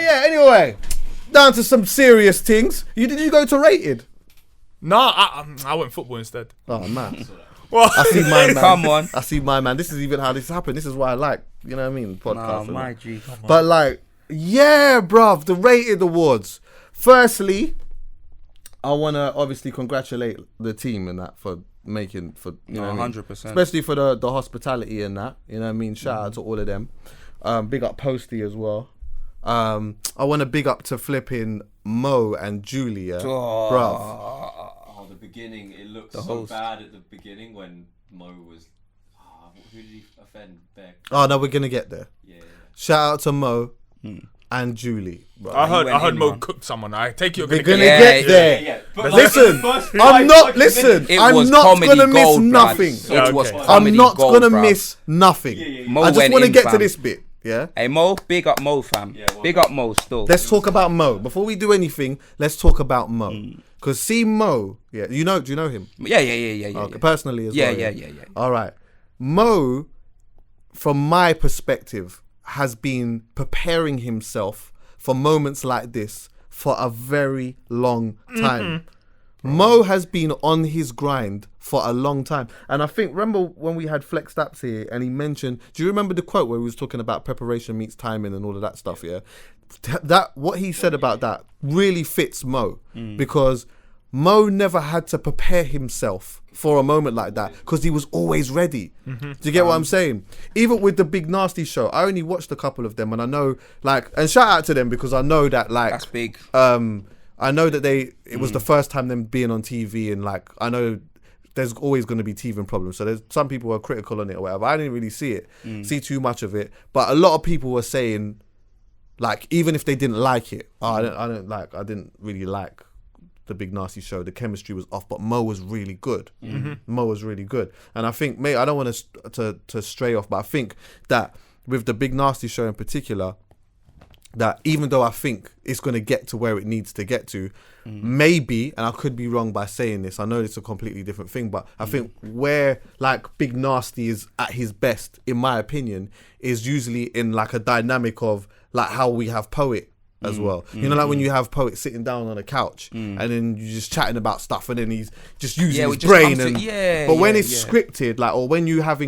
yeah. Anyway, down to some serious things. Did you go to Rated? No, I went football instead. Oh man. Well, I see my man. Come on. I see my man. This is even how this happened. This is why I like, you know what I mean, podcast. Nah, my G. But like, yeah, bruv, the Rated Awards. Firstly, I want to obviously congratulate the team and that for making, for, you know what I mean? 100%. Especially for the hospitality and that, you know what I mean? Shout out to all of them. Big up Posty as well. I want to big up to flipping Mo and Julia, bruv. The beginning, it looked The so host. bad at the beginning when Mo was. Who did he offend? Beck. Oh no, we're gonna get there. Yeah. Shout out to Mo and Julie. Bruv. I heard in, Mo man. cooked someone. I take you're We're gonna gonna get get there. Yeah. But Listen, like, I'm not. Listen, It I'm was not comedy gonna miss gold, bruv. nothing. Yeah, It was okay. I'm comedy not gold, gonna bruv. miss nothing. Mo I just went want to in, get to fam. this bit. Yeah. Hey Mo, big up Mo, fam. Yeah, well big done. up Mo still. Let's talk about Mo before we do anything. Let's talk about Mo, because see Mo. Yeah, do you know him? Yeah. Okay, personally as Yeah, well. yeah. All right, Mo, from my perspective, has been preparing himself for moments like this for a very long time. Mo has been on his grind for a long time. And I think, remember when we had Flex Apps here and he mentioned, do you remember the quote where he was talking about preparation meets timing and all of that stuff, yeah? That what he said about that really fits Mo, because Mo never had to prepare himself for a moment like that because he was always ready. Do you get what I'm saying? Even with the Big Nasty show, I only watched a couple of them and I know, like, and shout out to them because I know that, like, That's big. I know that it was the first time them being on TV, and like I know there's always going to be teething problems. So there's some people who are critical on it or whatever. I didn't really see too much of it, but a lot of people were saying, like, even if they didn't like it, I didn't really like the Big Nasty show. The chemistry was off, but Mo was really good. Mo was really good, and I think, mate, I don't want to stray off, but I think that with the Big Nasty show in particular, that even though I think it's going to get to where it needs to get to, maybe, and I could be wrong by saying this, I know it's a completely different thing, but I think where like Big Nasty is at his best, in my opinion, is usually in like a dynamic of like how we have Poet as well. You know, like when you have Poet sitting down on a couch and then you're just chatting about stuff and then he's just using his brain. But when it's scripted, like, or when you have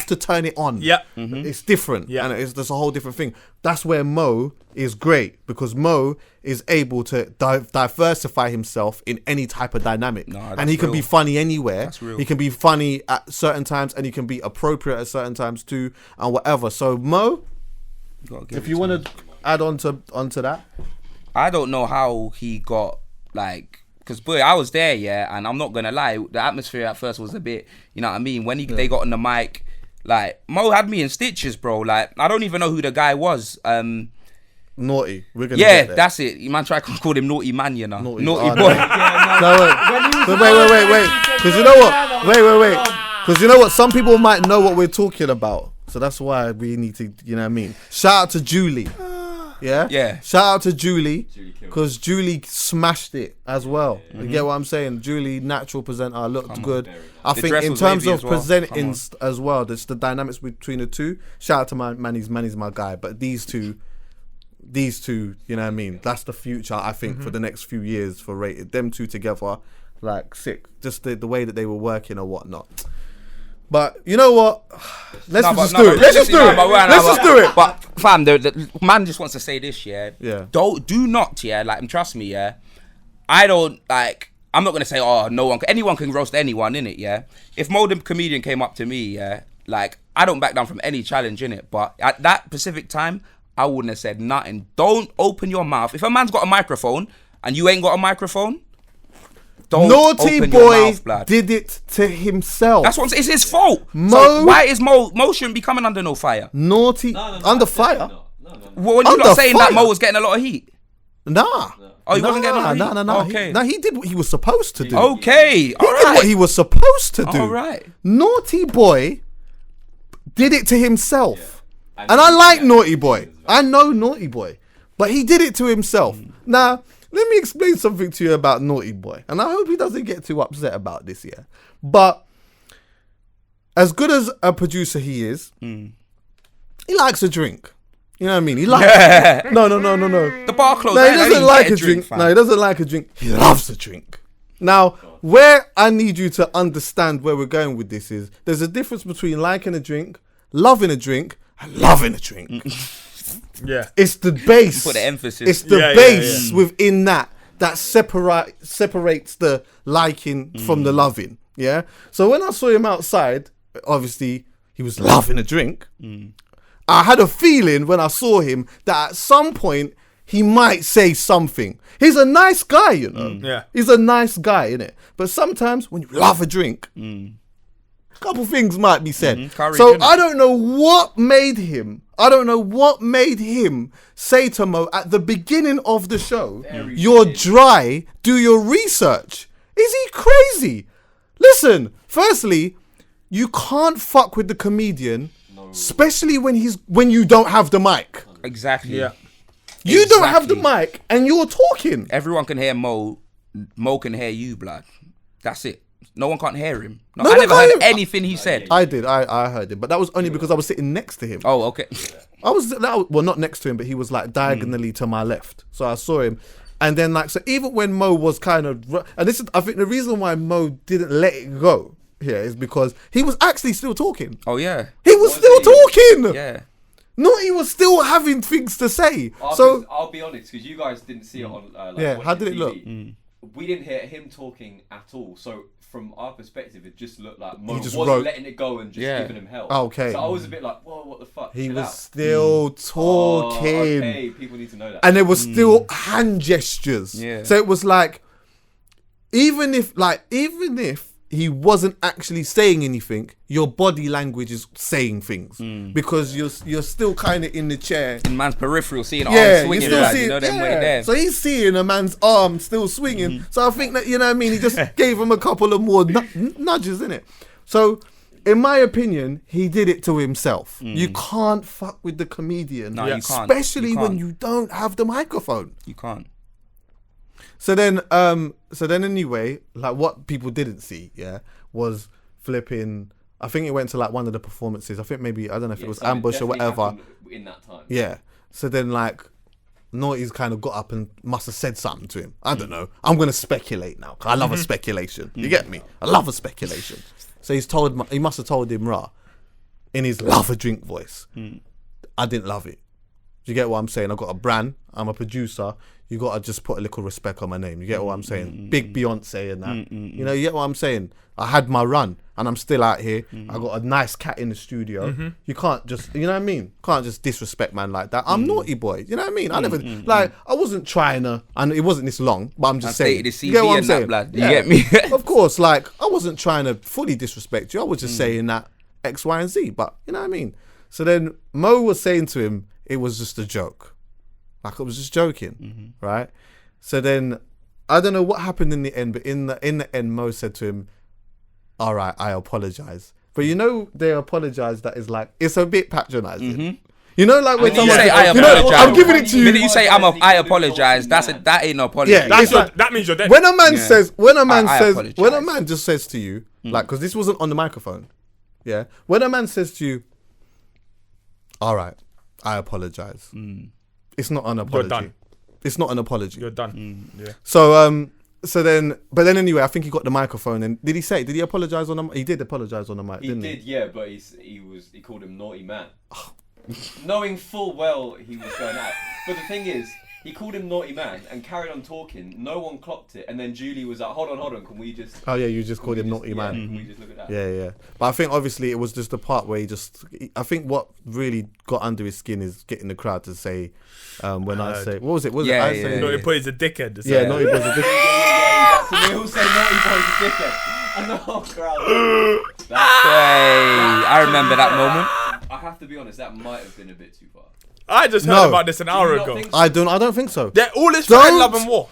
to turn it on, it's different. Yeah. And it's just a whole different thing. That's where Mo is great, because Mo is able to diversify himself in any type of dynamic. And he can be funny anywhere. That's real. He can be funny at certain times and he can be appropriate at certain times too, and whatever. So Mo, if you want to add onto that. I don't know how he got, like, because boy, I was there, yeah, and I'm not gonna lie, the atmosphere at first was a bit, you know what I mean, when they got on the mic, like, Mo had me in stitches, bro. Like, I don't even know who the guy was. Naughty. We're gonna get there. That's it. You man try to call him Naughty Man, you know. Naughty Oh, boy. Wait. Because you know what? Wait. Because you know what? Some people might know what we're talking about. So that's why we need to, you know what I mean? Shout out to Julie. Yeah? Yeah. Shout out to Julie. Because Julie smashed it as well. You get what I'm saying? Julie, natural presenter, looked good. I think in terms of presenting as well, there's the dynamics between the two. Shout out to Manny's my guy. But these two, you know what I mean? That's the future, I think, for the next few years for Rated. Them two together, like, sick. Just the way that they were working or whatnot. But you know what? Let's just do it. But fam, the man just wants to say this, yeah. Yeah. Do not, yeah. Like, trust me, yeah. I don't like. I'm not gonna say, oh, anyone can roast anyone in it, yeah. If Mo the comedian came up to me, yeah, like, I don't back down from any challenge in it. But at that specific time, I wouldn't have said nothing. Don't open your mouth. If a man's got a microphone and you ain't got a microphone, don't Naughty open boy your mouth, blood. did it to himself. That's what I'm saying. It's his fault. Mo, so why is Mo shouldn't be coming under no fire? Naughty under fire. No. Well, when you Under not saying that fire? Mo was getting a lot of heat. Nah. Oh, he wasn't getting a lot of heat? No. Okay. He did what he was supposed to do. Okay. He did what he was supposed to do. All right. Naughty boy did it to himself. And I like Naughty Boy. I know Naughty Boy. But he did it to himself. Now, let me explain something to you about Naughty Boy. And I hope he doesn't get too upset about this, yeah. But as good as a producer he is, he likes a drink. You know what I mean? He likes No. The bar closed. No, I he didn't doesn't like get a drink. fam. No, he doesn't like a drink. He loves a drink. Now, where I need you to understand where we're going with this is there's a difference between liking a drink, loving a drink, and loving a drink. Yeah. It's the base. Put the emphasis. It's the Yeah, base within that separates the liking from the loving. Yeah. So when I saw him outside, obviously he was loving a drink. I had a feeling when I saw him that at some point he might say something. He's a nice guy, you know. Yeah. He's a nice guy, innit? But sometimes when you love a drink, a couple things might be said. Courage, So innit? I don't know what made him. Say to Mo at the beginning of the show, "You're dry. Do your research." Is he crazy? Listen. Firstly, you can't fuck with the comedian, especially when you don't have the mic. Exactly. Yeah. You don't have the mic and you're talking. Everyone can hear Mo. Mo can hear you, blood. That's it. No one can't hear him. No, No I one never can't heard hear him. anything he said. I did. I heard it, but that was only because I was sitting next to him. Oh, okay. Well, not next to him, but he was like diagonally to my left, so I saw him. And then so even when Mo was kind of, and this is, I think the reason why Mo didn't let it go here is because he was actually still talking. Oh yeah. He was still talking. Yeah. No, he was still having things to say. So I'll be honest, because you guys didn't see it on. Yeah, how did it TV. look? We didn't hear him talking at all. So from our perspective, it just looked like Mo just wasn't wrote- letting it go and just giving him help. Okay. So I was a bit like, whoa, what the fuck? He Chill was out. still talking. Okay, people need to know that. And there was still hand gestures. Yeah. So it was like, even if he wasn't actually saying anything, your body language is saying things because you're still kind of in the chair. In man's peripheral, seeing Yeah, arms you swinging, still blood, see you know it. them way Yeah. there. So he's seeing a man's arm still swinging. So I think that, you know what I mean, he just gave him a couple of more nudges, innit? So in my opinion, he did it to himself. You can't fuck with the comedian, No, you can't. especially You when can't. you don't have the microphone. You can't. So then anyway, like what people didn't see, was flipping. I think it went to like one of the performances. I think maybe, I don't know if it was something Ambush or definitely whatever. happened in that time. Yeah. So then like Naughty's kind of got up and must have said something to him. I don't know. I'm gonna speculate now, 'cause I love a speculation. You get me? I love a speculation. So he must have told him in his love a drink voice. I didn't love it. Do you get what I'm saying? I got a brand. I'm a producer. You gotta just put a little respect on my name. You get what I'm saying? Big Beyonce and that. You know, you get what I'm saying? I had my run and I'm still out here. I got a nice cat in the studio. You can't just, you know what I mean? Can't just disrespect man like that. I'm naughty boy. You know what I mean? I never, I wasn't trying to, and it wasn't this long, but I'm just saying. stated his You get CV what I'm and that, saying? blood. You get me? Of course, like, I wasn't trying to fully disrespect you. I was just saying that X, Y, and Z, but you know what I mean? So then Mo was saying to him, it was just a joke. Like, I was just joking, right? So then, I don't know what happened in the end, but in the end, Mo said to him, all right, I apologize. But you know, they apologize, that is like, it's a bit patronizing. You know, like when When you someone say I you know, apologize, I'm giving it to The minute you. you say I apologize, that ain't no apology. Yeah, That's like- that means you're dead. When a man Yeah. says, when a man I says, apologize. when a man just says to you, like, because this wasn't on the microphone, yeah. When a man says to you, all right, I apologize. It's not an apology. done. It's not an apology. You're done. Yeah. So then anyway, I think he got the microphone, and did he apologize on the? He did apologize on the mic, He didn't did, he? yeah, but he called him naughty man, knowing full well he was going out. But the thing is, he called him naughty man and carried on talking. No one clocked it, and then Julie was like, "Hold on, can we just?" Oh yeah, you just called him we naughty just- man. Yeah, can we just look at that? Yeah. But I think obviously it was just the part where I think what really got under his skin is getting the crowd to say, when I say, what was it? Was Yeah, it? I yeah, say, You know, they put he's a dickhead. It's yeah, like- naughty boy's a dick. Yeah, we all say naughty boy's a dickhead, and the whole crowd. Hey, I remember that moment. I have to be honest, that might have been a bit too far. I just heard No. about this an hour Do you not ago. think so? I don't think so. They're all this fighting love and war.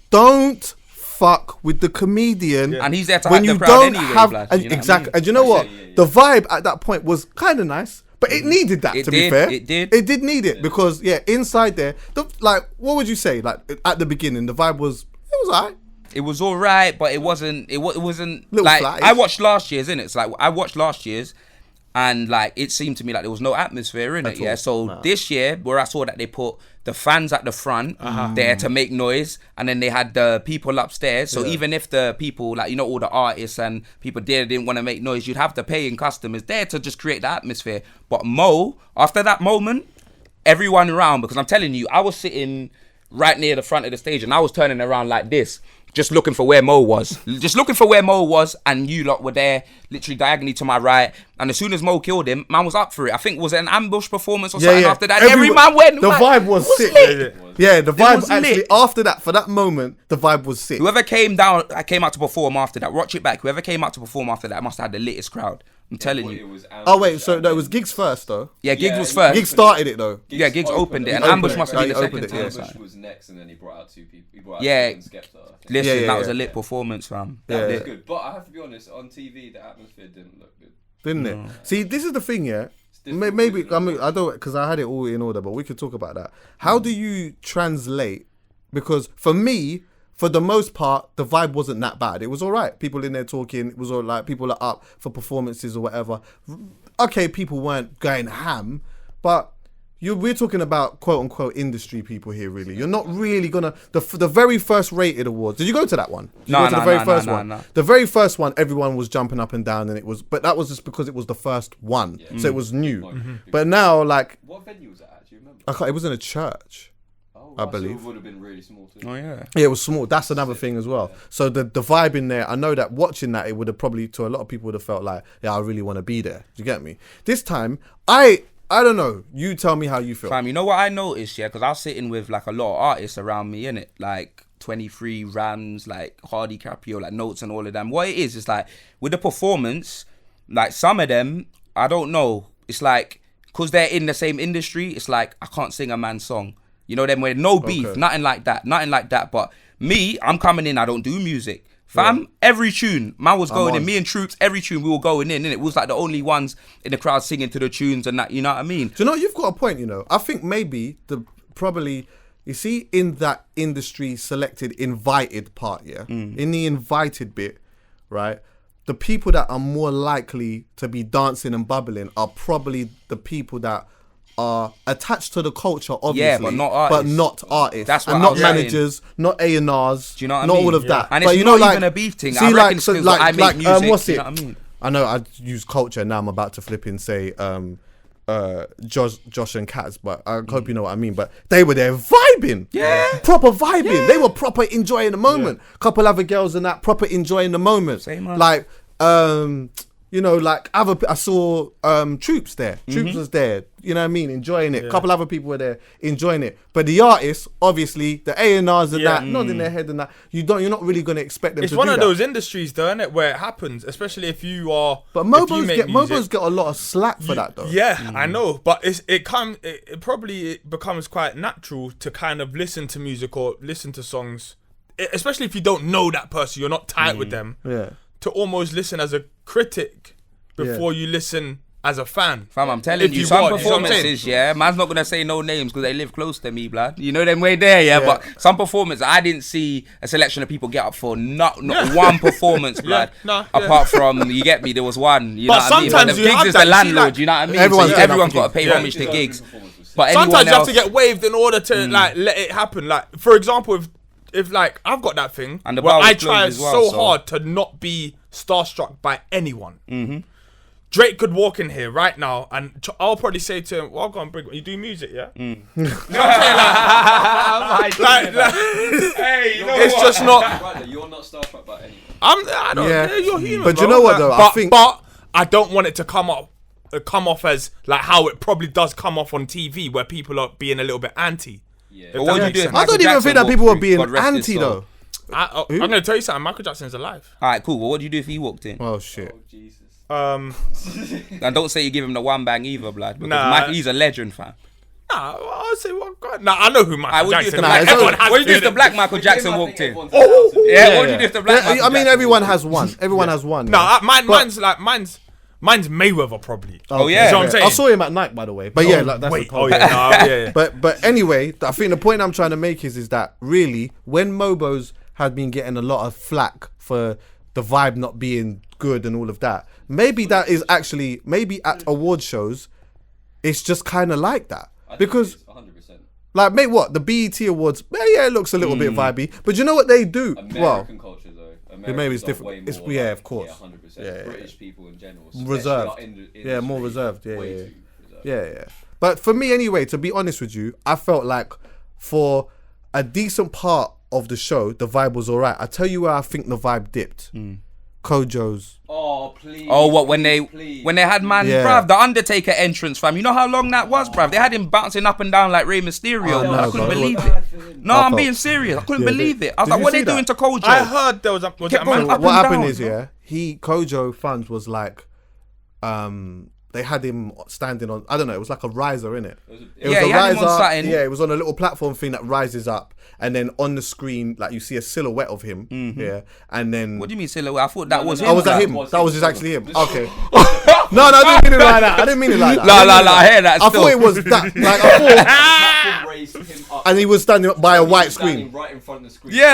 Don't fuck with the comedian. And he's there to when hype you the crowd don't anyway, have blood, and you know what I exactly. mean? And you know what? Yeah. The vibe at that point was kind of nice, but it needed that. It To be did, fair, it did. It did need it because inside there, like, what would you say? Like at the beginning, the vibe was alright. It was all right, but it wasn't. It wasn't Little like flattish. I watched last year's, innit? It's like I watched last year's, And like it seemed to me like there was no atmosphere in it, yeah. So this year, where I saw that they put the fans at the front there to make noise, and then they had the people upstairs. So even if the people, like, you know, all the artists and people there didn't want to make noise, you'd have the paying customers there to just create the atmosphere. But Mo, after that moment, everyone around, because I'm telling you, I was sitting right near the front of the stage and I was turning around like this, just looking for where Mo was. And you lot were there, literally diagonally to my right. And as soon as Mo killed him, man was up for it. I think, was it an ambush performance or something after that? Every man went. The vibe was sick. Lit. Yeah, the vibe was actually, lit. after that, for that moment, the vibe was sick. Whoever came out to perform after that, watch it back. Whoever came out to perform after that must have had the latest crowd. I'm telling you. Oh wait, so no, it was Giggs first though. Yeah, Giggs was first. Giggs started it though. Giggs opened it, and Ambush must have been the second it, time. Ambush was next, and then he brought out two people. He brought out Skepta, I think. Listen, that was a lit performance, fam. That was good, but I have to be honest. On TV, the atmosphere didn't look good. Didn't it? See, this is the thing, yeah. Maybe I mean I don't, because I had it all in order, but we could talk about that. How do you translate? Because for me, for the most part, the vibe wasn't that bad. It was all right. People in there talking. It was all right. People are up for performances or whatever. Okay, people weren't going ham, but we're talking about quote unquote industry people here. Really, you're not really gonna the very first rated awards. Did you go to that one? No. The very first one, everyone was jumping up and down, and but that was just because it was the first one, so it was new. But now, like, what venue was that? Do you remember? It was in a church. I believe it would have been really small too. Oh yeah. Yeah, it was small. That's another thing as well. So the vibe in there, I know that watching that, it would have probably, to a lot of people, would have felt like, yeah, I really want to be there. Do you get me? This time, I don't know. You tell me how you feel. Fam, you know what I noticed, yeah? Because I was sitting with like a lot of artists around me, innit? Like 23 Rams, like Hardy Caprio, like Notes and all of them. What it is like with the performance, like some of them, I don't know. It's like, because they're in the same industry, it's like, I can't sing a man's song. You know them, with no beef, nothing like that. But me, I'm coming in, I don't do music. Fam, every tune, man was going in. Me and Troops, every tune we were going in, and it was like the only ones in the crowd singing to the tunes and that, you know what I mean? Do you know, you've got a point, you know. I think maybe you see, in that industry selected invited part, in the invited bit, right, the people that are more likely to be dancing and bubbling are probably the people that are attached to the culture, obviously, but not artists. That's what and I not was managers, not A&Rs. Do you know what I not mean? all of that. And but it's you not know, even a beef thing. I reckon it's because I make music. What's it? You know what I mean? I know I use culture now. I'm about to flip and say Josh and Kaz, but I hope you know what I mean. But they were there vibing, proper vibing. They were proper enjoying the moment. Couple other girls and that, proper enjoying the moment. Same, man. Like you know, like I saw Troops there. Troops was there. You know what I mean? Enjoying it. A couple other people were there enjoying it. But the artists, obviously, the A&Rs and that, nodding their head and that, you're not really going to expect them to do that. It's one of those industries, though, isn't it, where it happens, especially if you are. But Mobo's get a lot of slack for that, though. Yeah, I know. But it probably becomes quite natural to kind of listen to music or listen to songs, especially if you don't know that person, you're not tight with them. Yeah. To almost listen as a critic before you listen as a fan. Fam, I'm telling you, some performances, man's not gonna say no names because they live close to me, blood. You know them way there, but some performance, I didn't see a selection of people get up for not one performance, blood. Apart from, you get me, there was one. You know what I mean? But the Giggs is the landlord. You know what I mean? Everyone's got to pay homage to Giggs. But sometimes you have to get waved in order to like let it happen. Like, for example, if like I've got that thing and where I try so hard to not be starstruck by anyone. Drake could walk in here right now and I'll probably say to him, well, go on, you do music, yeah? You know what I'm saying? Hey, you know it's what? Just not. You're not starstruck by anyone. I don't. You're human, but bro. you know what though? But I don't want it to come off as like how it probably does come off on TV, where people are being a little bit anti. Yeah. But what would you do? I don't even think that people were being anti though. I'm going to tell you something. Michael Jackson's alive. All right, cool. Well, what do you do if he walked in? Oh shit. Oh, Jesus. And don't say you give him the one bang either, blood. Because he's a legend, fam. Nah, I'll say what God. Nah, I know who Michael Jackson is. What do you do if the black Michael Jackson walked in? Oh, what do you do if the black Michael I mean, Jackson everyone has one. Everyone has one. Nah, mine's Mayweather probably. Oh yeah. You know what I'm saying? I saw him at night, by the way. But yeah, like, that's the point. yeah. But anyway, I think the point I'm trying to make is that really, when Mobo's had been getting a lot of flack for the vibe not being good and all of that. Maybe that is actually, maybe at award shows, it's just kind of like that. Because, 100%. like, mate, what? The BET Awards, yeah, it looks a little bit vibey. But you know what they do? American culture, though. Maybe it's different. It's, more of course. 100%. Yeah, British people in general. Reserved. Industry, more reserved. Yeah. too reserved. Yeah. But for me, anyway, to be honest with you, I felt like for a decent part of the show, the vibe was alright. I tell you where I think the vibe dipped. Kojo's. Oh, please. Oh, what, when they please. had bruv, the Undertaker entrance, fam. You know how long that was, bruv? They had him bouncing up and down like Rey Mysterio. Oh, I no, couldn't bro. believe Bad it. for him. No, I'm being serious. I couldn't believe it. I was Did like, you what are see they doing that? to Kojo? I heard there was a Kept going man. up What and happened down, is, bro. Kojo Funds was like, they had him standing on, I don't know, it was like a riser, innit? It was Yeah, a he had him on riser. something. Yeah, it was on a little platform thing that rises up, and then on the screen, like, you see a silhouette of him. Yeah, and then. What do you mean silhouette? I thought that was him. Oh, was that bruv. him? That was just actually him. Okay. No, I didn't mean it like that. I didn't mean it like that. I hear that I still. thought it was that. Like, I thought. Platform raised him up. And he was standing by a white Standing screen. right in front of the screen. Yeah,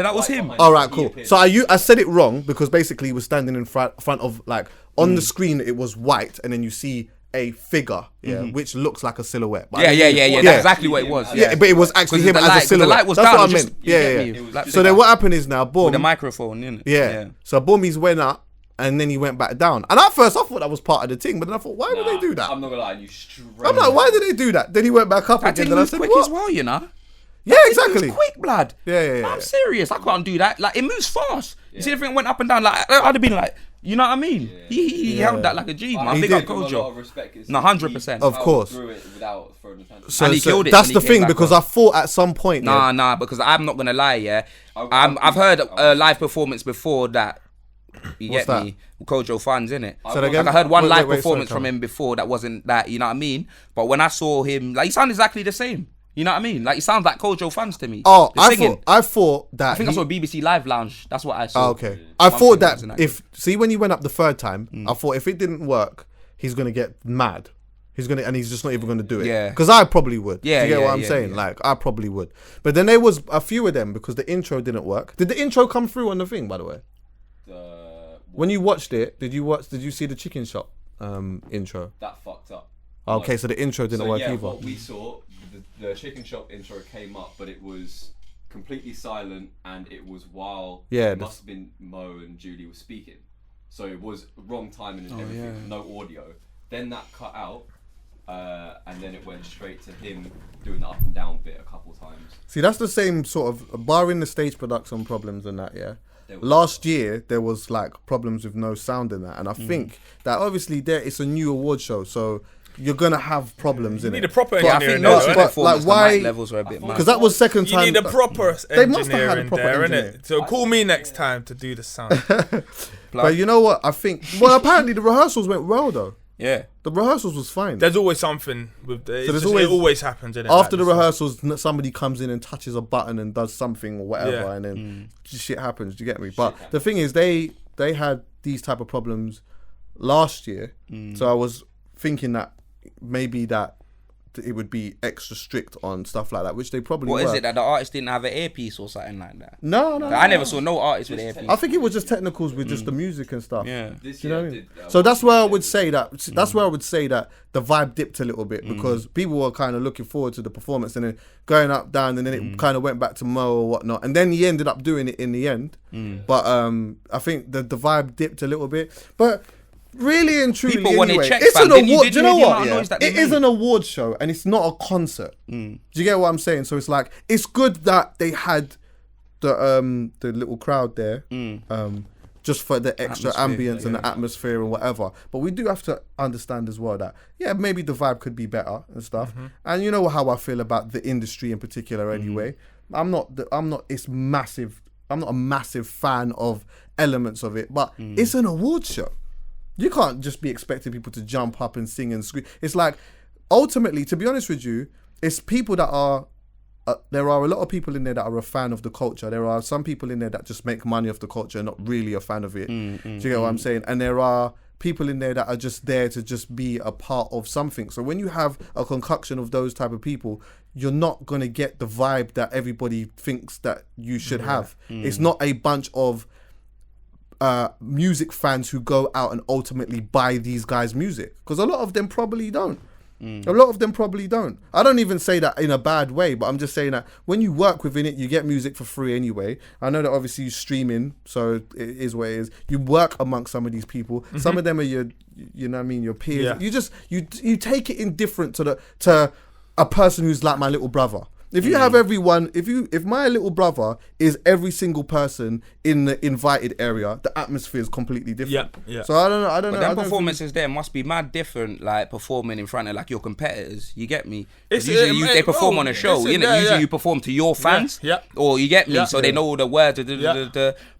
that was him. behind All him. right, He cool. appeared. So I said it wrong because basically he was standing in front of, like, on the screen it was white, and then you see a figure, which looks like a silhouette. But Yeah. Yeah. That's exactly what it was. Yeah, but it was actually him the as light- a 'cause the silhouette. light was That's down, what I it was meant. just- you get Yeah. me? Like So then what happened is now, boom. With the microphone, innit? Yeah. So Boomies went up and then he went back down. And at first I thought that was part of the thing, but then I thought, why would they do that? I'm not gonna lie, you straight. I'm like, why did they do that? Then he went back up That again. thing And I moves said, quick what? as well, you know? Yeah, It exactly. moves quick, blood. Yeah. I'm serious. I can't do that. Like, it moves fast. You see, everything went up and down. Like, I'd have been like, you know what I mean? He held that like a G, man. He Big up did. A lot Kojo. of respect. It's- No, 100%. Of he course. threw it without throwing the tantrum. So, And he killed it that's when the he came thing, back because on. I thought at some point. Nah, because I'm not gonna lie, yeah. I'll I've heard keep- a live performance before that. You What's get that? me? Kojo fans, innit? Say that again? Like I heard one Wait, live wait, performance sorry, from him before that wasn't that, you know what I mean? But when I saw him, like, he sounded exactly the same. You know what I mean? Like, he sounds like Kojo fans to me. Oh, The I singing. thought that. I think I saw a BBC Live Lounge. That's what I Oh, saw. okay. I One thought thing that wasn't if when he went up the third time, I thought if it didn't work, he's gonna get mad. He's just not even gonna do it. Yeah. Because I probably would. Yeah, Do you get yeah, what I'm yeah, saying? yeah. Like I probably would. But then there was a few of them because the intro didn't work. Did the intro come through on the thing, by the way? When you watched it, did you see the chicken shop intro? That fucked up. Okay, so the intro didn't work either. What we saw, the chicken shop intro came up, but it was completely silent, and it was while it must have been Mo and Julie were speaking, so it was wrong timing and everything, no audio. Then that cut out, and then it went straight to him doing the up and down bit a couple times. See, that's the same sort of, barring the stage production problems and that, yeah. Last year there was like problems with no sound in that, and I think that obviously it's a new award show, so you're gonna have problems in You it. need a proper Yeah, I engineer think in no there, but- innit? like, performance, why- the mic levels were a bit mad. Because that was second You time. need a proper They must have engineer had a in proper there, engineer. innit? So call me next time to do the sound. But you know what? I think. Well, apparently the rehearsals went well though. Yeah. The rehearsals was fine. There's always something with the. there's It always happens, innit? After the Like, rehearsals, somebody comes in and touches a button and does something or whatever, Yeah. and then shit happens. Do you get me? But the thing is, they had these type of problems last year, so I was thinking that maybe that it would be extra strict on stuff like that, which they probably What were. is it that the artist didn't have an earpiece or something like that? No. I never saw no artist with an earpiece. I think it was just technicals with just the music and stuff. Yeah. This You know year what I I mean? did, So that's where I would say that. That's where I would say that the vibe dipped a little bit because people were kind of looking forward to the performance and then going up, down, and then it kind of went back to Mo or whatnot, and then he ended up doing it in the end. But I think the vibe dipped a little bit. But really and truly, People wanted anyway, check, it's fam. an Didn't you- award. didn't Do you know you hear the what? amount of Yeah? noise that they It is made? an award show and it's not a concert. Do you get what I'm saying? So it's like it's good that they had the little crowd there. Just for the extra Atmosphere, ambience and the atmosphere and whatever. But we do have to understand as well that, maybe the vibe could be better and stuff. And you know how I feel about the industry in particular anyway. It's massive. I'm not a massive fan of elements of it, but it's an award show. You can't just be expecting people to jump up and sing and scream. It's like, ultimately, to be honest with you, it's people that are, there are a lot of people in there that are a fan of the culture. There are some people in there that just make money off the culture and not really a fan of it. Do you get what I'm saying? And there are people in there that are just there to just be a part of something. So when you have a concoction of those type of people, you're not going to get the vibe that everybody thinks that you should have. It's not a bunch of music fans who go out and ultimately buy these guys' music, because a lot of them probably don't. A lot of them probably don't. I don't even say that in a bad way, but I'm just saying that when you work within it, you get music for free anyway. I know that obviously you're streaming, so it is what it is. You work amongst some of these people. Some of them are your, you know what I mean, your peers. Yeah. You just you take it indifferent to a person who's like my little brother. If you have everyone, if my little brother is every single person in the invited area, the atmosphere is completely different. Yeah. So I don't know. But them performances there must be mad different, like performing in front of like your competitors. You get me? 'Cause usually they perform on a show. Usually you perform to your fans. Yeah. Or you get me? Yeah. So they know all the words.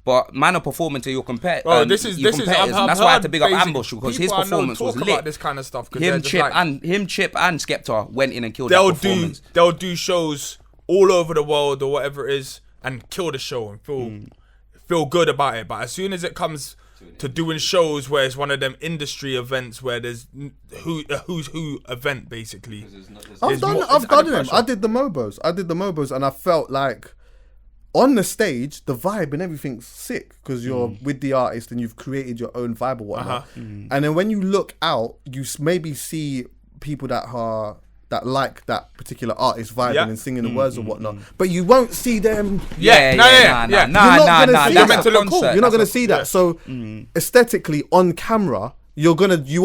But man are performing to your competitors. Bro, this is. That's why I had to big up Ambush, because his performance was lit. About this kind of stuff. Him, Chip, and Skepta went in and killed that performance. They'll do shows all over the world or whatever it is and kill the show and feel good about it. But as soon as it comes to doing shows where it's one of them industry events where there's a who's who event basically. I've done them. I did the Mobos and I felt like on the stage the vibe and everything's sick because you're with the artist and you've created your own vibe or whatnot. And then when you look out, you maybe see people that like that particular artist vibing and singing the words or whatnot, but you won't see them. You're not gonna see that. So aesthetically on camera, you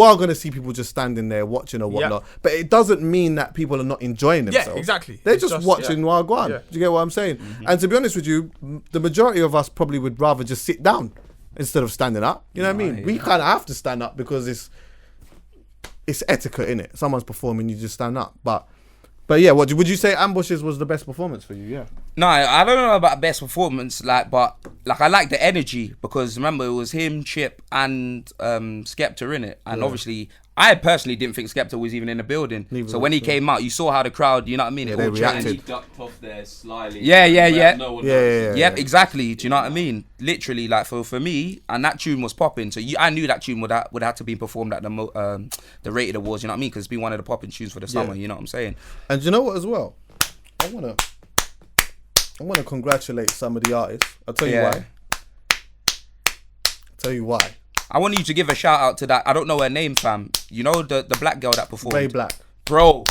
are gonna see people just standing there watching or whatnot. But it doesn't mean that people are not enjoying themselves. Yeah, exactly. They're just watching Wagwan. Yeah. Do you get what I'm saying? And to be honest with you, the majority of us probably would rather just sit down instead of standing up. You know what I mean? We kind of have to stand up because it's etiquette, innit? Someone's performing, you just stand up. But yeah, would you say Ambush's was the best performance for you? Yeah. No, I don't know about best performance, but I like the energy, because remember it was him, Chip, and Skepta in it, and obviously I personally didn't think Skepta was even in the building. So when he came out, you saw how the crowd, you know what I mean? They reacted. He ducked off there slyly. Yeah. Yeah. Exactly. Do you know what I mean? Literally, like for me, and that tune was popping. So I knew that tune would have to be performed at the Rated Awards. You know what I mean? Because it's been one of the popping tunes for the summer. You know what I'm saying? And you know what as well? I wanna congratulate some of the artists. I'll tell you why. I want you to give a shout out to that. I don't know her name, fam. You know the black girl that performed. Ray Black. Bro.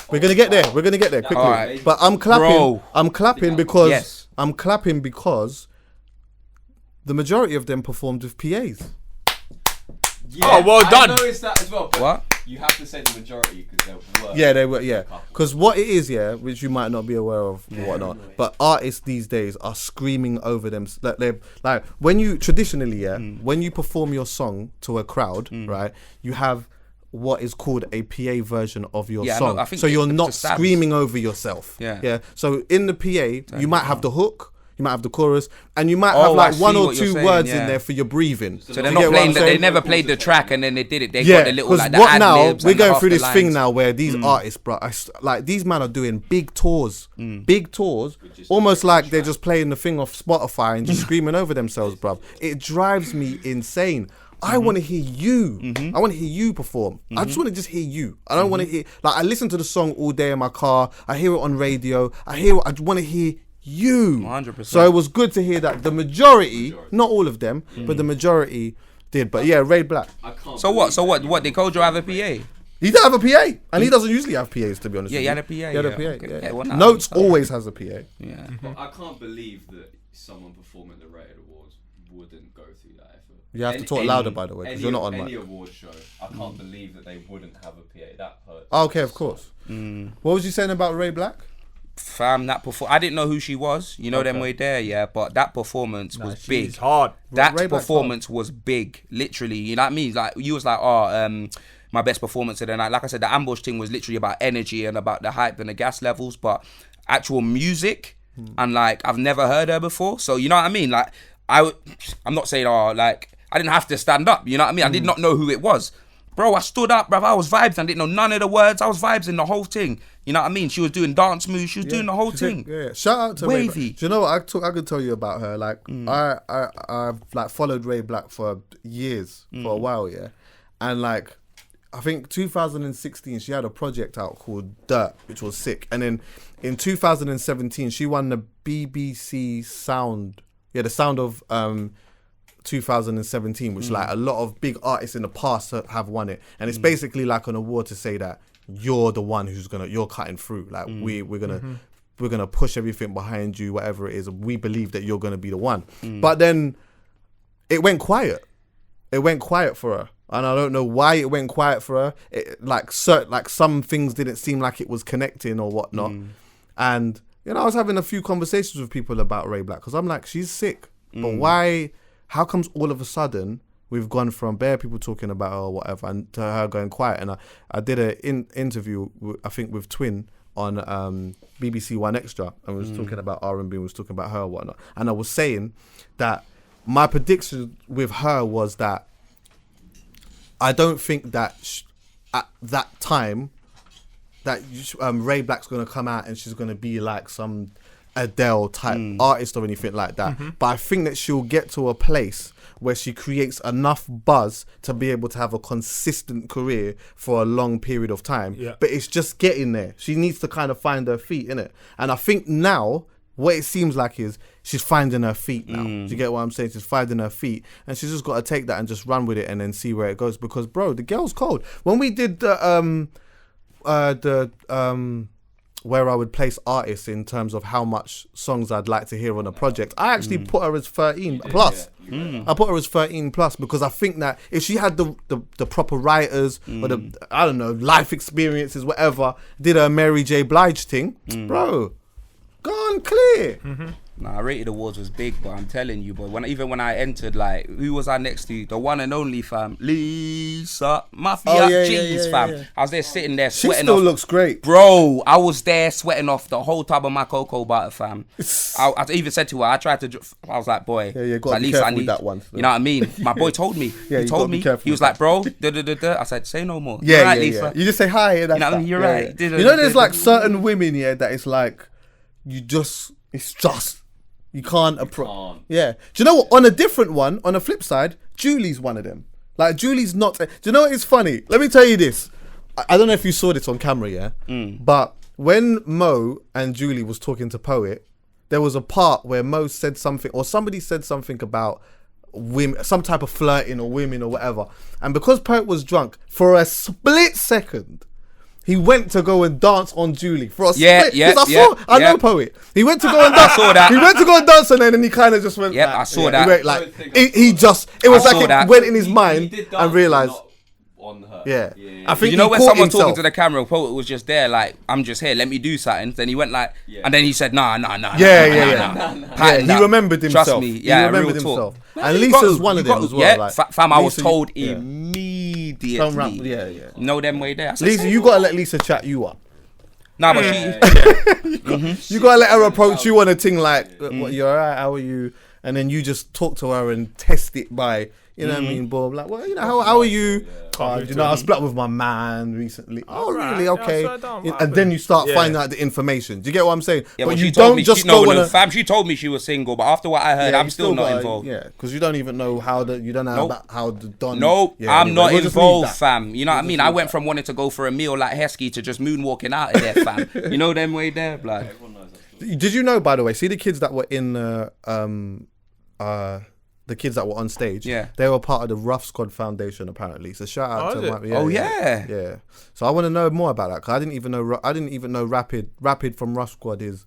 We're gonna get there quickly. Right. But I'm clapping. Bro. I'm clapping because the majority of them performed with PAs. Yeah, oh, well done. I noticed that as well. But What? You have to say the majority because there were. Yeah, they were. Yeah, because what it is, which you might not be aware of or whatnot, but artists these days are screaming over them. They're like when you traditionally, when you perform your song to a crowd, right, you have what is called a PA version of your song. I think so you're not just stabs. screaming over yourself. Yeah. So in the PA, you might have the hook. You might have the chorus, and you might have like one or two words in there for your breathing. So they're not playing. They never played the track, and then they did it. They got the little like the ad-libs. We're going through this thing now where these artists, bro, like these men are doing big tours, almost like they're just playing the thing off Spotify and just screaming over themselves, bro. It drives me insane. I want to hear you. I want to hear you perform. I just want to hear you. I don't want to hear I listen to the song all day in my car. I hear it on radio. I want to hear you. 100%. So it was good to hear that the majority, not all of them, but the majority did. But yeah, Ray Black. So what? Did Kojo have a PA? He did have a PA, and he doesn't usually have PAs, to be honest. Yeah, he had a PA. He had a PA. Okay. Yeah. Yeah, well, no, Notes always has a PA. Yeah. But I can't believe that someone performing the Rated Awards wouldn't go through that effort. You have to talk louder, by the way, because you're not on mic. Any award show, I can't believe that they wouldn't have a PA. That hurts. Oh, okay, of course. What was you saying about Ray Black? Fam, I didn't know who she was. You know them way there, but that performance was big. It's hard. That Ray Black's performance was big, literally. You know what I mean? Like you was like, my best performance of the night. Like I said, the Ambush thing was literally about energy and about the hype and the gas levels, but actual music and like I've never heard her before. So you know what I mean? Like I'm not saying like I didn't have to stand up. You know what I mean? I did not know who it was. Bro, I stood up, bruv. I was vibes. I didn't know none of the words. I was vibes in the whole thing. You know what I mean? She was doing dance moves. She was doing the whole thing. Yeah. Shout out to Wavy. Ray Black. Do you know what I could tell you about her? Like I've like followed Ray Black for years, for a while, and like I think 2016 she had a project out called Dirt, which was sick, and then in 2017 she won the BBC Sound, the Sound of 2017, which like a lot of big artists in the past have won it, and it's basically like an award to say that you're the one you're cutting through. Like we're gonna push everything behind you, whatever it is. We believe that you're gonna be the one. But then it went quiet. It went quiet for her, and I don't know why it went quiet for her. Like some things didn't seem like it was connecting or whatnot. And I was having a few conversations with people about Ray Black because I'm like, she's sick, but why? How comes all of a sudden we've gone from bare people talking about her or whatever and to her going quiet? And I did an interview, I think, with Twin on BBC One Extra, and we was talking about R&B, we was talking about her or whatnot. And I was saying that my prediction with her was that I don't think that at that time that Ray Black's going to come out and she's going to be like some Adele type artist or anything like that. But I think that she'll get to a place where she creates enough buzz to be able to have a consistent career for a long period of time. But it's just getting there. She needs to kind of find her feet, innit? And I think now what it seems like is she's finding her feet now. Do you get what I'm saying? She's finding her feet, and she's just got to take that and just run with it and then see where it goes. Because bro, the girl's cold. When we did the where I would place artists in terms of how much songs I'd like to hear on a project, I actually put her as 13 plus. I put her as 13 plus because I think that if she had the proper writers or the, I don't know, life experiences, whatever, did a Mary J. Blige thing, bro, gone clear. Nah, Rated Awards was big, but I'm telling you, boy, even when I entered, like, who was I next to? The one and only, fam. Lisa Mafia fam. I was there sitting there She sweating still off. looks great. Bro, I was there sweating off the whole tub of my cocoa butter, fam. I even said to her, I was like, boy, Yeah, gotta like, be Lisa, careful I need, with that one. you know what I mean? My boy told me. Yeah, he you told gotta be me. careful He was with like, bro, I said, say no more. Yeah, You're right, yeah, Lisa. yeah. You just say hi. And that's You know what I mean? that. You're Yeah, right. yeah. You know, there's like certain women, yeah, that it's like, it's just, you can't approach. Yeah. Do you know what? On a different one, on a flip side, Julie's one of them. Like, Julie's not. Do you know what is funny? Let me tell you this. I don't know if you saw this on camera, yeah? But when Mo and Julie was talking to Poet, there was a part where Mo said something, or somebody said something about women, some type of flirting or women or whatever. And because Poet was drunk, for a split second, he went to go and dance on Julie for a split. I know Poet. He went to go and dance. I saw that. He went to go and dance on her, and then he kind of just went. Yep, like, I saw that. He went like it was like it went in his mind and realized. On her. Yeah. I think You know he when caught someone's himself. talking to the camera, Poet was just there, like, I'm just here, let me do something. Then he went like, and then he said, nah. Yeah, he remembered himself. Trust me, yeah, he remembered real himself. talk. And Lisa's one of them as well. Yeah, like, fam, I was Lisa, told yeah. immediately. Don't rap, yeah. Know them way there. I said, Lisa, you gotta let Lisa chat you up. Nah, but You gotta let her approach you on a thing like, what, you alright? How are you? And then you just talk to her and test it by, you know what I mean, Bob? Like, well, you know, how are you? You know, I split up with my man recently. Oh, really? Okay. Yeah, and then you start finding out the information. Do you get what I'm saying? Yeah, but she you told don't me, just she, go no, on a... fam, she told me she was single, but after what I heard, I'm still not involved. Yeah, because you don't even know how the how the Don. Nope, yeah, I'm not we'll just involved, leave that. fam. You know what I mean? I went from wanting to go for a meal like Heskey to just moonwalking out of there, fam. You know them way there, blood. Did you know, by the way? See the kids that were in the kids that were on stage. Yeah, they were part of the Rough Squad Foundation, apparently. So shout out to my, yeah. So I want to know more about that because I didn't even know Rapid from Rough Squad is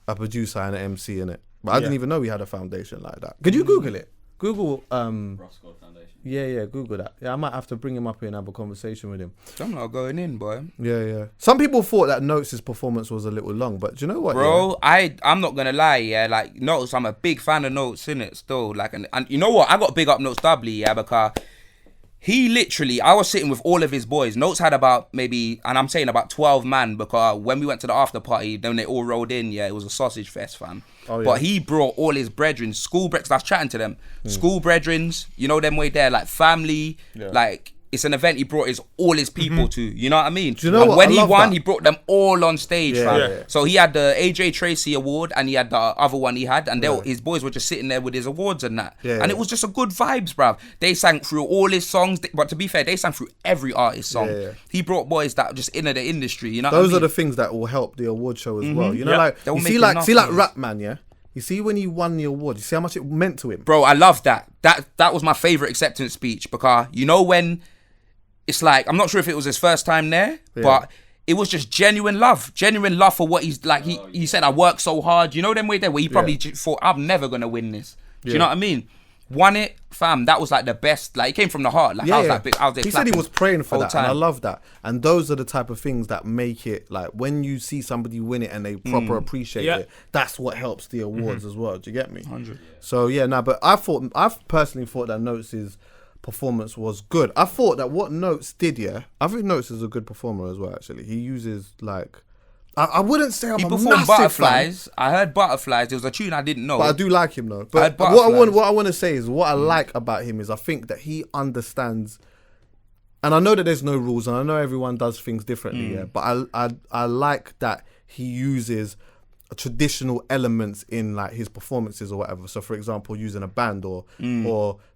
a producer and an MC in it. But I didn't even know we had a foundation like that. Could you Google it? Google Rough Squad Foundation. Yeah, Google that. Yeah, I might have to bring him up here and have a conversation with him. I'm not going in, boy. Yeah. Some people thought that Notes' performance was a little long, but do you know what, bro? Yeah? I'm not gonna lie, yeah. Like Notes, I'm a big fan of Notes, innit? Still, like, and you know what? I got to big up Notes doubly, yeah, because he literally, I was sitting with all of his boys. Notes had about maybe, and I'm saying about 12 man, because when we went to the after party, then they all rolled in, yeah, it was a sausage fest, fam. Oh, yeah. But he brought all his brethren, school brethren, I was chatting to them, school brethren, you know them way there, like family, like, it's an event he brought all his people to, you know what I mean? Do you know and what? when he won, he brought them all on stage, fam. Yeah. So he had the AJ Tracy award and he had the other one he had, and his boys were just sitting there with his awards and that. And it was just a good vibes, bruv. They sang through all his songs, but to be fair, they sang through every artist's song. He brought boys that just into the industry, you know what I mean? Those are the things that will help the award show as well. You know, like, you see like Rap Man, yeah? You see when he won the award, you see how much it meant to him? Bro, I love that. That was my favourite acceptance speech because you know when it's like, I'm not sure if it was his first time there, but it was just genuine love for what he's like. He said, I worked so hard. You know them way there where he probably thought, I'm never going to win this. Do you know what I mean? Won it, fam. That was like the best. Like it came from the heart. Like I was like, I was there. He said he was praying for that, time. and I love that. And those are the type of things that make it like when you see somebody win it and they proper appreciate it. That's what helps the awards as well. Do you get me? 100. So but I've personally thought that Notes' performance was good. I thought that what Notes did, I think Notes is a good performer as well. Actually, he uses like. I wouldn't say I'm a massive Butterflies. fan. I heard Butterflies. There was a tune I didn't know. But I do like him though. But what I want to say is what I like about him is I think that he understands, and I know that there's no rules, and I know everyone does things differently. But I like that he uses traditional elements in like his performances or whatever. So for example, using a band or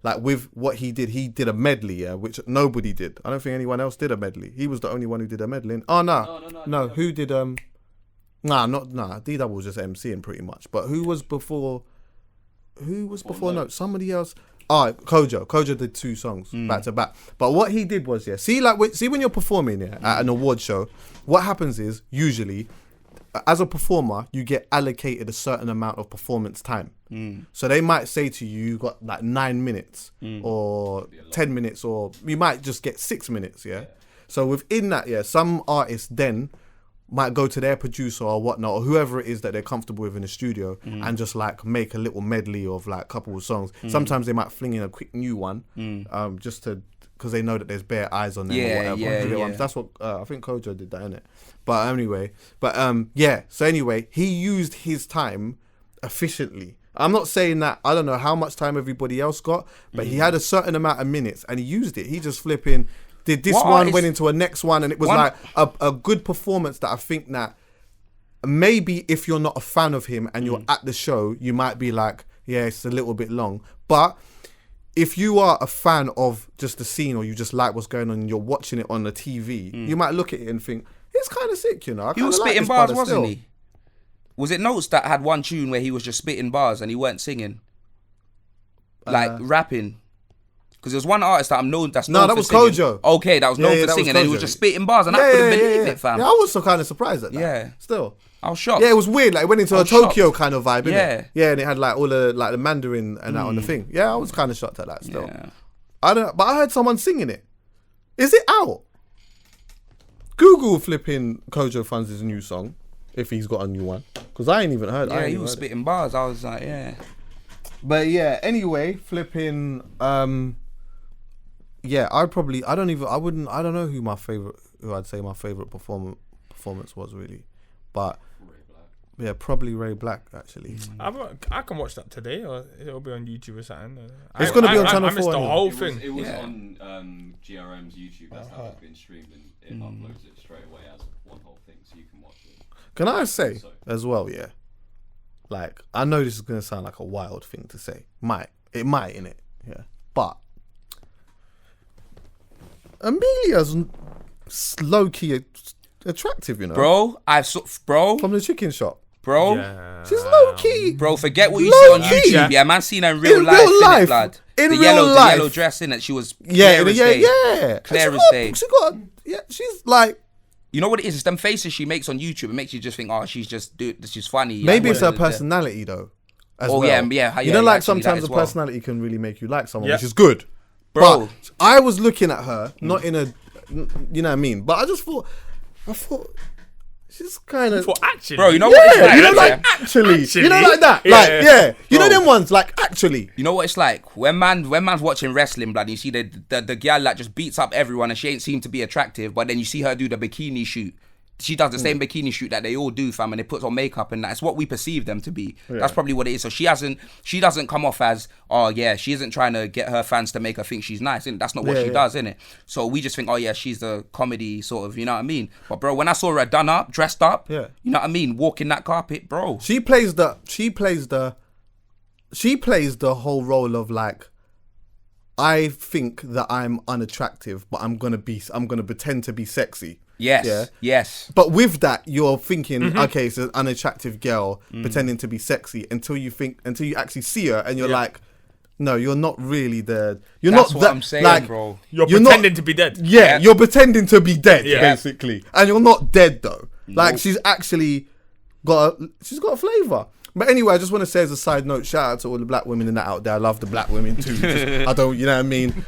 like with what he did a medley, which nobody did. I don't think anyone else did a medley. He was the only one who did a medley. No. Who did D-Double was just MCing pretty much. But who was before Notes? Somebody else. Kojo. Kojo did 2 songs back to back. But what he did was see when you're performing at an award show, what happens is usually as a performer, you get allocated a certain amount of performance time. So they might say to you, you got like 9 minutes or 10 minutes, or you might just get 6 minutes, So within that, some artists then might go to their producer or whatnot, or whoever it is that they're comfortable with in the studio and just like make a little medley of like a couple of songs. Sometimes they might fling in a quick new one just to, because they know that there's bare eyes on them or whatever. That's what I think Kojo did that, innit? But anyway, so anyway, he used his time efficiently. I'm not saying that, I don't know how much time everybody else got, but he had a certain amount of minutes and he used it. He just flipping did this went into a next one, and it was like a good performance that I think that maybe if you're not a fan of him and you're at the show, you might be like, it's a little bit long. But if you are a fan of just the scene, or you just like what's going on and you're watching it on the TV, you might look at it and think, it's kind of sick, you know. He was spitting bars, wasn't he? Was it Notes that had one tune where he was just spitting bars and he weren't singing? Like rapping? Because there's one artist that I'm known that's known for singing. No, that was Kojo. Okay, that was known for singing, and he was just spitting bars, and I couldn't believe it, fam. Yeah, I was so kind of surprised at that. Yeah. Still. I was shocked. Yeah, it was weird. Like, it went into a Tokyo kind of vibe, innit? Yeah. Yeah, and it had like all the like the Mandarin and that on the thing. Yeah, I was kind of shocked at that still. Yeah. But I heard someone singing it. Is it out? Google flipping Kojo Funds' new song, if he's got a new one. Because I ain't even heard it. Yeah, he was spitting bars. I was like, But anyway, flipping I don't know who I'd say my favorite performance was really, but probably Ray Black actually. I can watch that today, or it'll be on YouTube or something. It's gonna be on Channel 4. I missed the whole thing. It was on GRM's YouTube. That's how it's been streamed, and it uploads it straight away as one whole thing, so you can watch it. Can I say as well? Like, I know this is gonna sound like a wild thing to say. It might, innit? Yeah, but Amelia's low-key attractive, you know. Bro, from the chicken shop. Bro, she's low-key. Bro, forget what you see on YouTube. Yeah, man, seen her in real life. Blood. In the real life. The yellow dress in it. She was clear as day. Clear as day. She's like. You know what it is? It's them faces she makes on YouTube. It makes you just think, she's funny. Maybe it's her personality though. You know, like sometimes a personality can really make you like someone, which is good. Bro, but I was looking at her, not in a, you know what I mean? But I thought, she's kind of... Actually? Bro, you know what it's like? You know, like, actually. You know, like that? Yeah. You know them ones, like, actually. You know what it's like? When man's watching wrestling, blood, you see the girl that just beats up everyone and she ain't seem to be attractive, but then you see her do the bikini shoot. She does the same bikini shoot that they all do, fam, and it puts on makeup, and that's what we perceive them to be. Yeah. That's probably what it is. So she doesn't come off as, she isn't trying to get her fans to make her think she's nice. That's not what she does, innit? So we just think, she's the comedy sort of, you know what I mean? But bro, when I saw her done up, dressed up, you know what I mean, walking that carpet, bro. She plays the whole role of like, I think that I'm unattractive, but I'm gonna pretend to be sexy. Yes. Yeah. Yes. But with that, you're thinking, okay, it's an unattractive girl pretending to be sexy until you actually see her and you're like, no, you're not really there. You're That's not what that, I'm saying, like, bro. You're not- pretending to be dead. Yeah, you're pretending to be dead, Yeah. basically. And you're not dead though. Like Nope. she's actually got a flavour. But anyway, I just want to say as a side note, shout out to all the black women in that out there. I love the black women too. I don't, you know what I mean?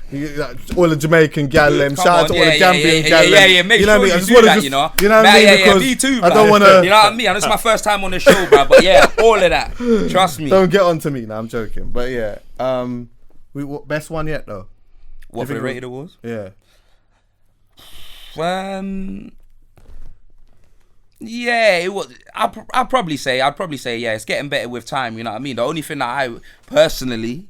All the Jamaican gal them. Shout out to all the Gambian gal them. Yeah, make you know sure what I mean? you I just do want that, to you know. You know what I mean? Yeah, Because me too, I don't bruv. want to. You know what I mean? This is my first time on the show, bro. But yeah, all of that. Trust me. Don't get on to me. No, I'm joking. But yeah, best one yet though. What for the rated awards? Yeah. Yeah, it was. I'd probably say, yeah, it's getting better with time. You know what I mean? The only thing that I personally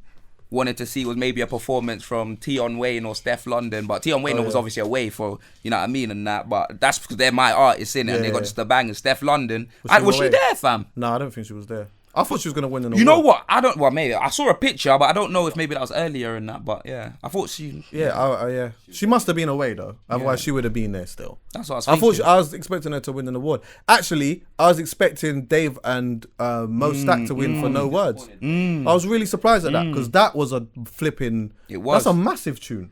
wanted to see was maybe a performance from Tion Wayne or Steph London, but Tion Wayne was obviously away for, you know what I mean, and that. But that's because they're my artists in it, and they got just a bang. And Steph London, was she there, fam? No, I don't think she was there. I thought she was gonna win an award. You know what? Well, maybe I saw a picture, but I don't know if maybe that was earlier in that. But yeah, I thought she. Yeah, yeah. She must have been away though. Otherwise, she would have been there still. That's what I was I thinking. thought I was expecting her to win an award. Actually, I was expecting Dave and Mo Stack to win for No Words. I was really surprised at that because that was a flipping. It was. That's a massive tune.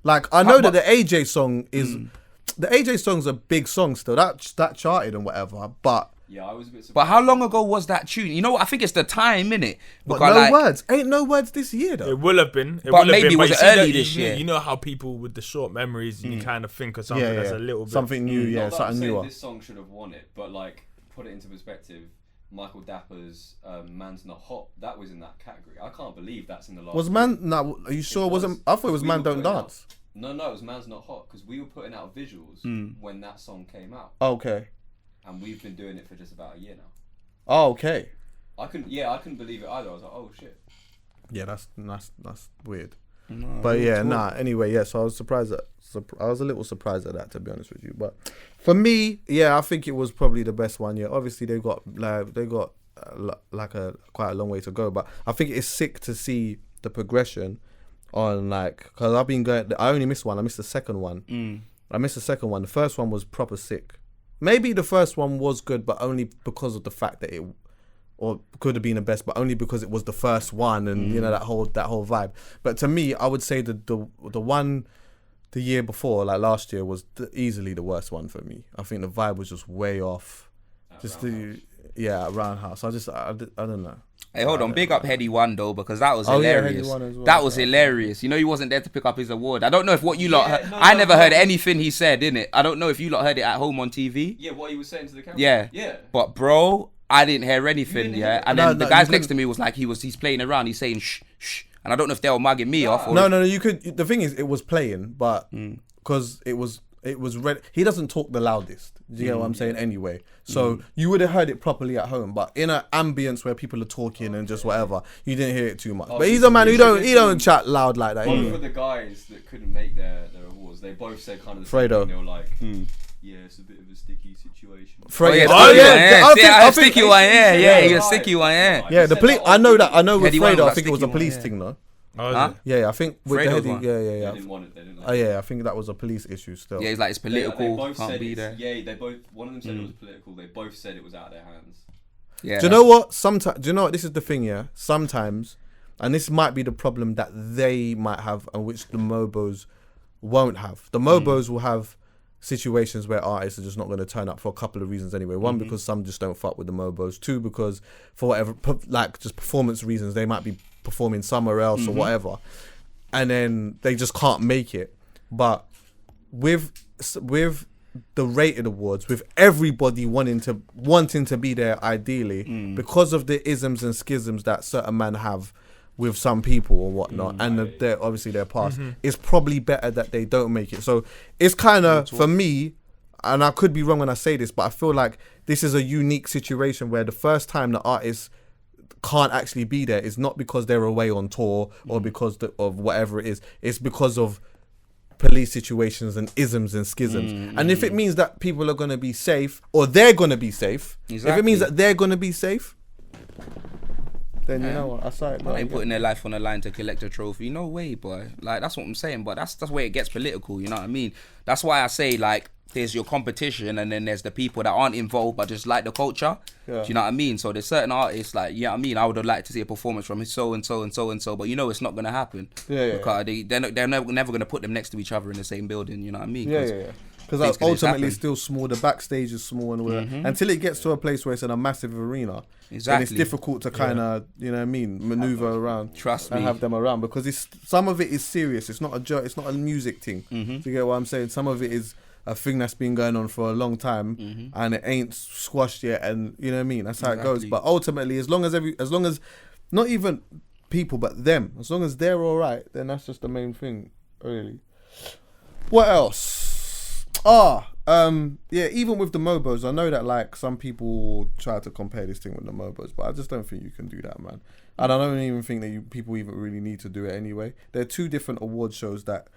Like I know that the AJ song is. The AJ song's a big song still. That charted and whatever, but. Yeah, I was a bit surprised. But how long ago was that tune? You know what? I think it's the time, innit? But Because, No Words. Ain't No Words this year though. It will have been. But maybe was you it see early that- this year? You know how people with the short memories, you kind of think of something Yeah, that's yeah. a little bit Something new, yeah, Not that I'm something saying newer. this song should have won it, but like put it into perspective. Michael Dapper's "Man's Not Hot" that was in that category. I can't believe that's in the last. Was Man? No, are you sure? Wasn't? I thought it was We Man were Don't putting out- Dance. No, it was "Man's Not Hot" because we were putting out visuals when that song came out, Okay. and we've been doing it for just about a year now. Oh, okay. I couldn't believe it either. I was like, oh shit. Yeah, that's weird. But yeah, anyway, yeah, so I was surprised I was a little surprised at that, to be honest with you. But for me, yeah, I think it was probably the best one. Yeah, obviously they got quite a long way to go, but I think it's sick to see the progression on because I've been going. I only missed one. I missed the second one. I missed the second one. The first one was proper sick. Maybe the first one was good, but only because of the fact that it. Or could have been the best, but only because it was the first one, and you know that whole vibe. But to me, I would say the one the year before, like last year, was easily the worst one for me. I think the vibe was just way off. Roundhouse. I don't know. Hey, hold on. Big up Heady One though, because that was hilarious. Heady One as well. That was hilarious. You know, he wasn't there to pick up his award. I don't know if what you lot heard. I never heard anything he said, innit? I don't know if you lot heard it at home on TV. Yeah, what he was saying to the camera. Yeah. Yeah. But bro, I didn't hear anything. didn't hear it? And No, then the you guys next couldn't- to me was like, he's playing around. He's saying shh, shh. And I don't know if they were mugging me off. Or No. You could. The thing is, it was playing, but because it was red. He doesn't talk the loudest. Do you get what I'm saying? Anyway, so you would have heard it properly at home, but in an ambience where people are talking and just whatever, you didn't hear it too much. But he's a man who don't chat loud like that. Both Anyway. of the guys that couldn't make their awards, they both said kind of the same Fredo. thing. They were like, yeah, it's a bit of a sticky situation. Fredo. I I think sticky one, yeah. Yeah, He was right. sticky one, yeah. Yeah, the police. I know that. I know with Heady One Fredo. I was think it was a sticky one, police yeah. thing, though. Oh, is Huh? it? Yeah, I think with Fredo's the one. Heady. They Yeah. didn't want it. They didn't like Oh it. yeah, I think that was a police issue still. Yeah, he's like, it's They political. both Can't said be it's- there. Yeah, they both. One of them said it was political. They both said it was out of their hands. Yeah. Do you know what? Sometimes, do you know what? This is the thing, yeah. Sometimes, and this might be the problem that they might have, and which the Mobos won't have. The Mobos will have situations where artists are just not going to turn up for a couple of reasons anyway. One, because some just don't fuck with the Mobos. Two, because for whatever, just performance reasons, they might be performing somewhere else or whatever, and then they just can't make it. But with the rated awards, with everybody wanting to be there ideally, because of the isms and schisms that certain men have with some people or whatnot, and obviously their past, it's probably better that they don't make it. So it's kind of, for me, and I could be wrong when I say this, but I feel like this is a unique situation where the first time the artists can't actually be there is not because they're away on tour or because of whatever it is. It's because of police situations and isms and schisms. And if it means that people are going to be safe, or they're going to be safe, if it means that they're going to be safe, then you know what, I saw it. Man ain't putting their life on the line to collect a trophy. No way, boy. Like, that's what I'm saying. But that's where it gets political, you know what I mean? That's why I say, like, there's your competition, and then there's the people that aren't involved but just like the culture. Yeah. Do you know what I mean? So there's certain artists like, you know what I mean, I would have liked to see a performance from so and so and so and so, but you know it's not gonna happen. Because they're never gonna put them next to each other in the same building. You know what I mean? Because ultimately it's still small. The backstage is small and all that. Until it gets to a place where it's in a massive arena. Exactly. And it's difficult to kind of, you know what I mean, maneuver around. Trust and me. have them around, because some of it is serious. It's not a joke. It's not a music thing. Do you get what I'm saying? Some of it is a thing that's been going on for a long time, and it ain't squashed yet. And you know what I mean? That's how it goes. But ultimately, as long as not even people but them, as long as they're all right, then that's just the main thing, really. What else? Even with the Mobos, I know that like some people try to compare this thing with the Mobos, but I just don't think you can do that, man. And I don't even think that people even really need to do it anyway. There are two different award shows that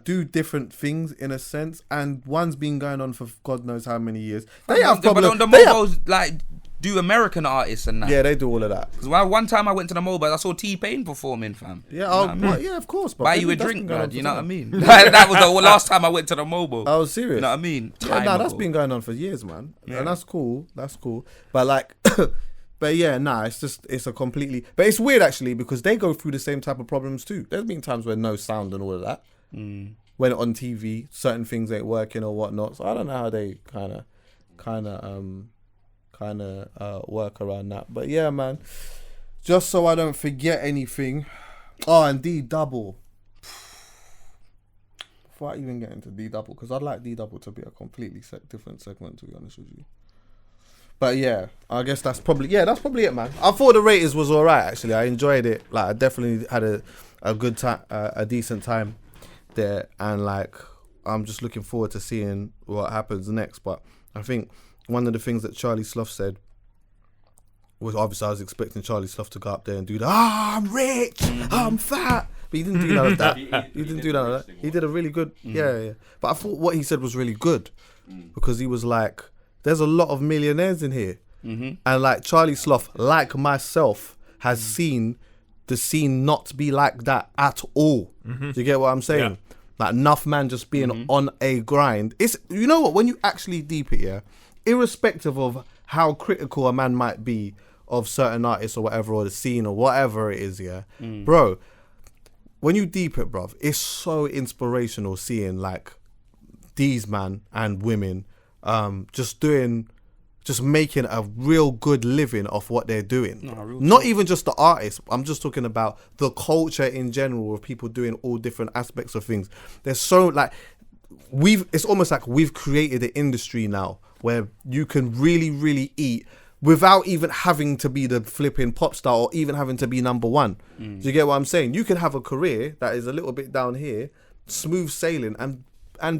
do different things in a sense, and one's been going on for God knows how many years. They have problems. But the Mobos like do American artists and that. Yeah, they do all of that. Because one time I went to the Mobos, I saw T-Pain performing, fam. Yeah, yeah, of course. But buy you a drink, blood. You know what I mean? That was the last time I went to the Mobo. I was serious. You know what I mean? That's been going on for years, man. Yeah. And that's cool. But like, it's a completely. But it's weird actually, because they go through the same type of problems too. There's been times where no sound and all of that. When on TV, certain things ain't working or whatnot. So I don't know how they kind of work around that. But yeah, man. Just so I don't forget anything. Oh, and D-Double. Before I even get into D-Double, because I'd like D-Double to be a completely different segment, to be honest with you. But yeah, I guess that's probably it, man. I thought the ratings was alright, actually. I enjoyed it. Like, I definitely had a good time, a decent time there. And like, I'm just looking forward to seeing what happens next. But I think one of the things that Charlie Sloth said was, obviously I was expecting Charlie Sloth to go up there and do the, I'm rich, I'm fat. But he didn't do none of that. He didn't do none of that. He did a really good, yeah. But I thought what he said was really good, because he was like, there's a lot of millionaires in here. And like Charlie Sloth, like myself, has seen the scene not be like that at all. Do you get what I'm saying? Yeah. Like enough man just being on a grind. It's, you know what, when you actually deep it, yeah, irrespective of how critical a man might be of certain artists or whatever, or the scene or whatever it is, yeah, bro, when you deep it, bruv, it's so inspirational seeing like these man and women just making a real good living off what they're doing. Not even just the artists. I'm just talking about the culture in general, of people doing all different aspects of things. There's so like it's almost like we've created an industry now where you can really, really eat without even having to be the flipping pop star or even having to be number one. Do you get what I'm saying? You can have a career that is a little bit down here, smooth sailing, and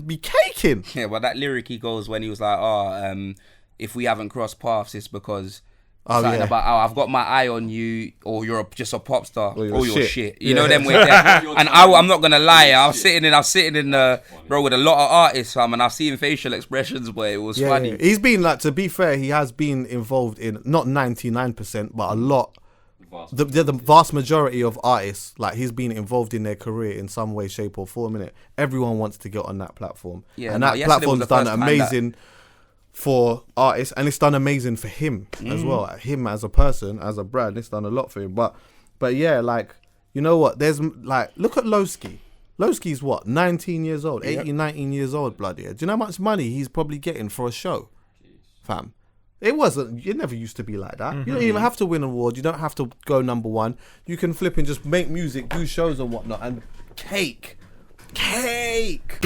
be caking. Yeah, well, that lyric he goes when he was like, if we haven't crossed paths, it's because about, I've got my eye on you, or you're just a pop star, or you're shit. You know them way. And I'm not gonna lie, I was sitting in bro, with a lot of artists, fam, and I've seen facial expressions, but it was funny. He's been like, to be fair, he has been involved in not 99%, but a lot. The vast majority of artists, like, he's been involved in their career in some way, shape, or form. In it, everyone wants to get on that platform, and that platform's done amazing for artists, and it's done amazing for him as well. Him as a person, as a brand, it's done a lot for him. But yeah, like, you know what? There's like, look at Lowski. Lowski's what, 19 years old, 18, 19 years old, bloody. Do you know how much money he's probably getting for a show, fam? It never used to be like that. You don't even have to win an award. You don't have to go number one. You can flip and just make music, do shows and whatnot, and cake. Cake.